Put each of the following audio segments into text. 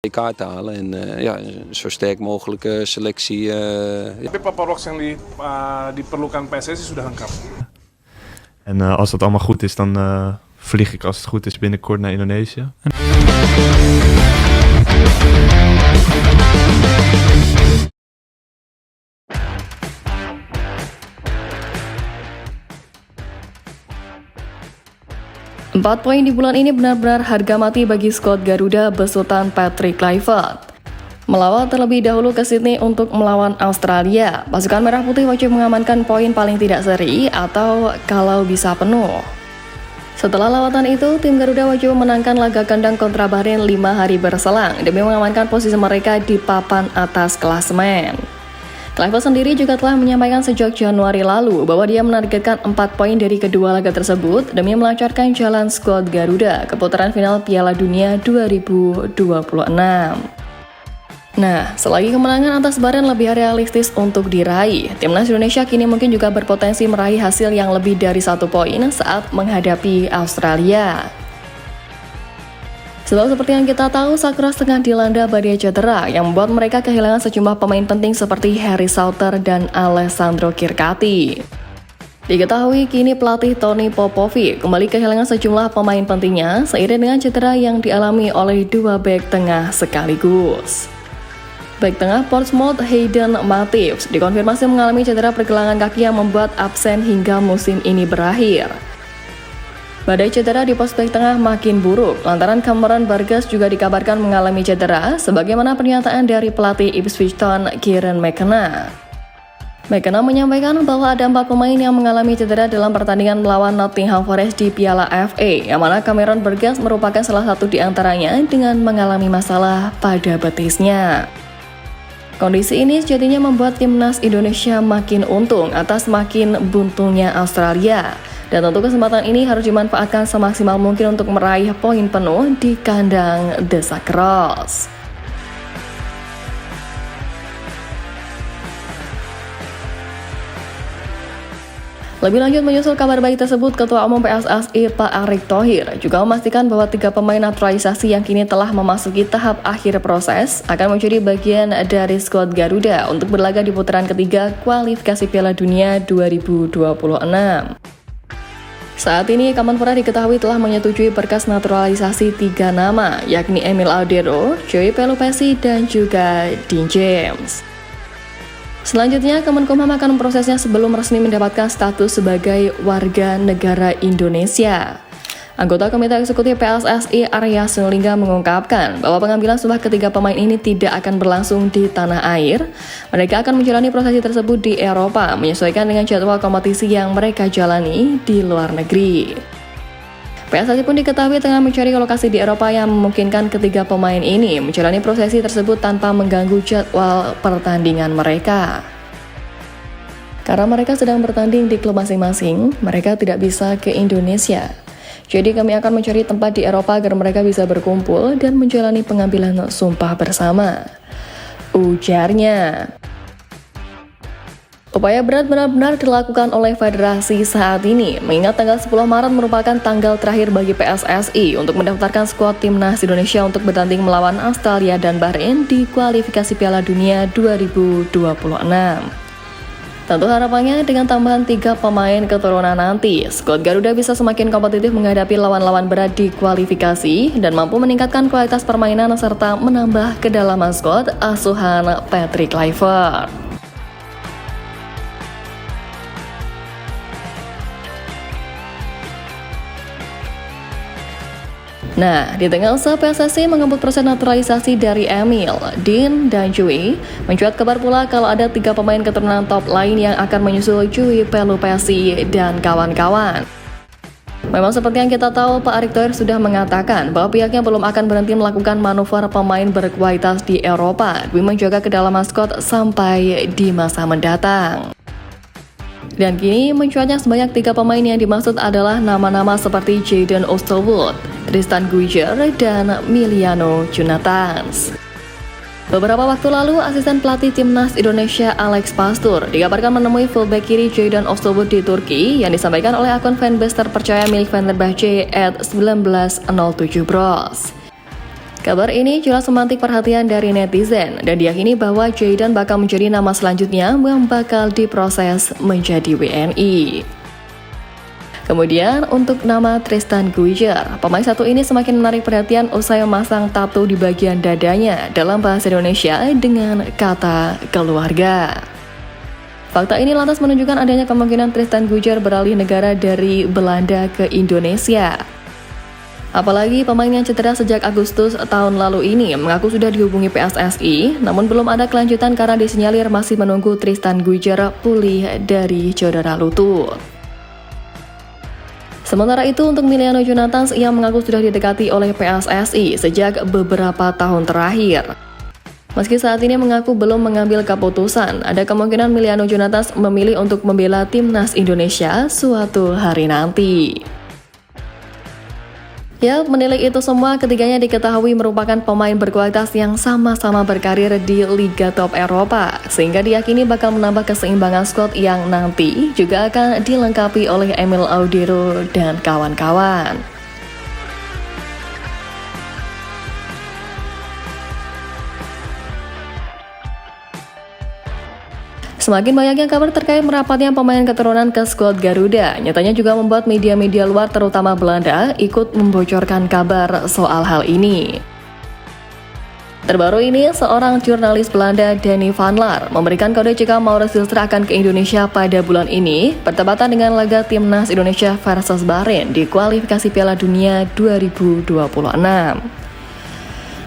kaart te halen en ja, zo sterk mogelijke selectie. Tapi paperwork yang diperlukan PSSI sudah lengkap. En als dat allemaal goed is, dan vlieg ik als het goed is binnenkort naar Indonesië. Empat poin di bulan ini benar-benar harga mati bagi skuad Garuda besutan Patrick Kluivert. Melawat terlebih dahulu ke Sydney untuk melawan Australia, pasukan Merah Putih wajib mengamankan poin paling tidak seri atau kalau bisa penuh. Setelah lawatan itu, tim Garuda wajib memenangkan laga kandang kontra Bahrain 5 hari berselang demi mengamankan posisi mereka di papan atas klasemen. Kluivert sendiri juga telah menyampaikan sejak Januari lalu bahwa dia menargetkan 4 poin dari kedua laga tersebut demi melancarkan jalan skuad Garuda ke putaran final Piala Dunia 2026. Nah, selagi kemenangan atas Bahrain lebih realistis untuk diraih, timnas Indonesia kini mungkin juga berpotensi meraih hasil yang lebih dari 1 poin saat menghadapi Australia. Sebab seperti yang kita tahu, Sakura tengah dilanda badai cedera yang membuat mereka kehilangan sejumlah pemain penting seperti Harry Sauter dan Alessandro Kirkati. Diketahui kini pelatih Tony Popovic kembali kehilangan sejumlah pemain pentingnya seiring dengan cedera yang dialami oleh 2 bek tengah sekaligus. Bek tengah Portsmouth Hayden Matthews dikonfirmasi mengalami cedera pergelangan kaki yang membuat absen hingga musim ini berakhir. Badai cedera di pos bek tengah makin buruk lantaran Cameron Burgess juga dikabarkan mengalami cedera sebagaimana pernyataan dari pelatih Ipswich Town Kieran McKenna. McKenna menyampaikan bahwa ada 4 pemain yang mengalami cedera dalam pertandingan melawan Nottingham Forest di Piala FA, yang mana Cameron Burgess merupakan salah satu di antaranya dengan mengalami masalah pada betisnya. Kondisi ini sejatinya membuat timnas Indonesia makin untung atas makin buntungnya Australia. Dan tentu kesempatan ini harus dimanfaatkan semaksimal mungkin untuk meraih poin penuh di kandang The Sacros. Lebih lanjut menyusul kabar baik tersebut, Ketua Umum PSSI Pak Erick Thohir juga memastikan bahwa 3 pemain naturalisasi yang kini telah memasuki tahap akhir proses akan menjadi bagian dari skuad Garuda untuk berlaga di putaran ketiga kualifikasi Piala Dunia 2026. Saat ini, Kemenpora diketahui telah menyetujui berkas naturalisasi 3 nama, yakni Emil Aldero, Joey Pelupesi, dan juga Dean James. Selanjutnya, Kemenkumham akan memprosesnya sebelum resmi mendapatkan status sebagai warga negara Indonesia. Anggota Komite Eksekutif PSSI Arya Sinulinga mengungkapkan bahwa pengambilan sumpah ketiga pemain ini tidak akan berlangsung di tanah air. Mereka akan menjalani prosesi tersebut di Eropa, menyesuaikan dengan jadwal kompetisi yang mereka jalani di luar negeri. PSSI pun diketahui tengah mencari lokasi di Eropa yang memungkinkan ketiga pemain ini menjalani prosesi tersebut tanpa mengganggu jadwal pertandingan mereka. Karena mereka sedang bertanding di klub masing-masing, mereka tidak bisa ke Indonesia. Jadi kami akan mencari tempat di Eropa agar mereka bisa berkumpul dan menjalani pengambilan sumpah bersama, ujarnya. Upaya berat benar-benar dilakukan oleh federasi saat ini, mengingat tanggal 10 Maret merupakan tanggal terakhir bagi PSSI untuk mendaftarkan skuad timnas Indonesia untuk bertanding melawan Australia dan Bahrain di kualifikasi Piala Dunia 2026. Tentu harapannya dengan tambahan 3 pemain keturunan nanti, skuad Garuda bisa semakin kompetitif menghadapi lawan-lawan berat di kualifikasi dan mampu meningkatkan kualitas permainan serta menambah kedalaman skuad asuhan Patrick Kluivert. Nah, di tengah usaha PSSI mengebut proses naturalisasi dari Emil, Dean, dan Joey, mencuat kabar pula kalau ada 3 pemain keturunan top lain yang akan menyusul Joey Pelupesi dan kawan-kawan. Memang seperti yang kita tahu, Pak Erick Thohir sudah mengatakan bahwa pihaknya belum akan berhenti melakukan manuver pemain berkualitas di Eropa demi menjaga kedalaman skuad sampai di masa mendatang. Dan kini mencuatnya sebanyak 3 pemain yang dimaksud adalah nama-nama seperti Jayden Oosterwolde, Tristan Guijer, dan Miliano Jonathans. Beberapa waktu lalu, asisten pelatih timnas Indonesia Alex Pastur dikabarkan menemui fullback kiri Jayden Oosterwolde di Turki yang disampaikan oleh akun fanbase terpercaya milik Fenerbahce @1907bros. Kabar ini jelas memantik perhatian dari netizen dan diyakini bahwa Jayden bakal menjadi nama selanjutnya yang bakal diproses menjadi WNI. Kemudian untuk nama Tristan Guijer, pemain satu ini semakin menarik perhatian usai memasang tato di bagian dadanya dalam bahasa Indonesia dengan kata keluarga. Fakta ini lantas menunjukkan adanya kemungkinan Tristan Guijer beralih negara dari Belanda ke Indonesia. Apalagi pemain yang cedera sejak Agustus tahun lalu ini mengaku sudah dihubungi PSSI, namun belum ada kelanjutan karena disinyalir masih menunggu Tristan Guijer pulih dari cedera lutut. Sementara itu untuk Emiliano Jonathans, ia mengaku sudah didekati oleh PSSI sejak beberapa tahun terakhir. Meski saat ini mengaku belum mengambil keputusan, ada kemungkinan Emiliano Jonathans memilih untuk membela timnas Indonesia suatu hari nanti. Ya, menilai itu semua, ketiganya diketahui merupakan pemain berkualitas yang sama-sama berkarir di Liga Top Eropa, sehingga diyakini bakal menambah keseimbangan skuad yang nanti juga akan dilengkapi oleh Emil Audero dan kawan-kawan. Semakin banyaknya kabar terkait merapatnya pemain keturunan ke skuad Garuda, nyatanya juga membuat media-media luar terutama Belanda ikut membocorkan kabar soal hal ini. Terbaru ini, seorang jurnalis Belanda, Danny van Laar, memberikan kode jika Maurits Hilstra akan ke Indonesia pada bulan ini, bertepatan dengan laga timnas Indonesia versus Bahrain di kualifikasi Piala Dunia 2026.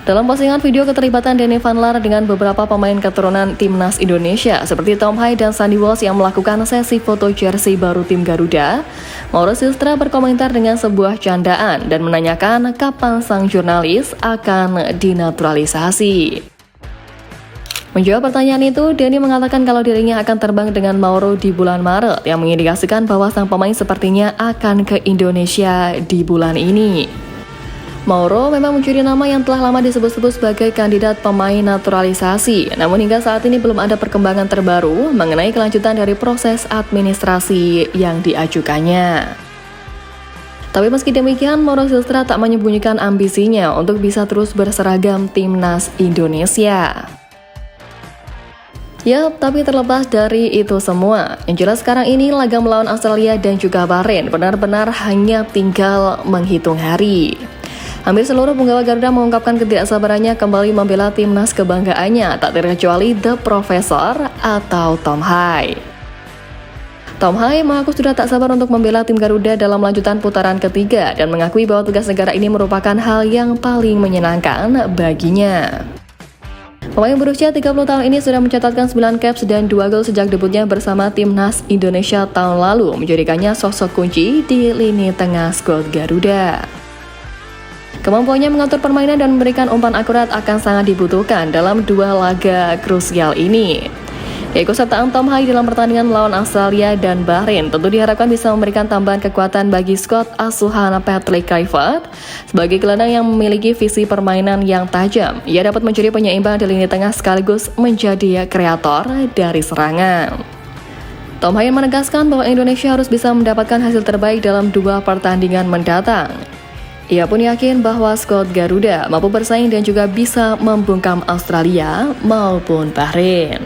Dalam postingan video keterlibatan Danny van Laar dengan beberapa pemain keturunan timnas Indonesia seperti Tom Hai dan Sandy Walsh yang melakukan sesi foto jersey baru tim Garuda, Maurits Hilstra berkomentar dengan sebuah candaan dan menanyakan kapan sang jurnalis akan dinaturalisasi. Menjawab pertanyaan itu, Danny mengatakan kalau dirinya akan terbang dengan Mauro di bulan Maret, yang mengindikasikan bahwa sang pemain sepertinya akan ke Indonesia di bulan ini. Mauro memang mencuri nama yang telah lama disebut-sebut sebagai kandidat pemain naturalisasi, namun hingga saat ini belum ada perkembangan terbaru mengenai kelanjutan dari proses administrasi yang diajukannya. Tapi meski demikian, Maurits Hilstra tak menyembunyikan ambisinya untuk bisa terus berseragam timnas Indonesia. Yap, tapi terlepas dari itu semua, yang jelas sekarang ini laga melawan Australia dan juga Bahrain benar-benar hanya tinggal menghitung hari. Hampir seluruh penggawa Garuda mengungkapkan ketidaksabarannya kembali membela timnas kebanggaannya, tak terkecuali The Professor atau Tom Hai. Tom Hai mengaku sudah tak sabar untuk membela tim Garuda dalam lanjutan putaran ketiga dan mengakui bahwa tugas negara ini merupakan hal yang paling menyenangkan baginya. Pemain berusia 30 tahun ini sudah mencatatkan 9 caps dan 2 gol sejak debutnya bersama timnas Indonesia tahun lalu, menjadikannya sosok kunci di lini tengah skuad Garuda. Kemampuannya mengatur permainan dan memberikan umpan akurat akan sangat dibutuhkan dalam dua laga krusial ini. Keikutsertaan Tom Hai dalam pertandingan melawan Australia dan Bahrain tentu diharapkan bisa memberikan tambahan kekuatan bagi skuad asuhan Patrick Kluivert. Sebagai gelandang yang memiliki visi permainan yang tajam, ia dapat mencuri penyeimbang di lini tengah sekaligus menjadi kreator dari serangan. Tom Hai menegaskan bahwa Indonesia harus bisa mendapatkan hasil terbaik dalam dua pertandingan mendatang. Ia pun yakin bahwa skuad Garuda mampu bersaing dan juga bisa membungkam Australia maupun Bahrain.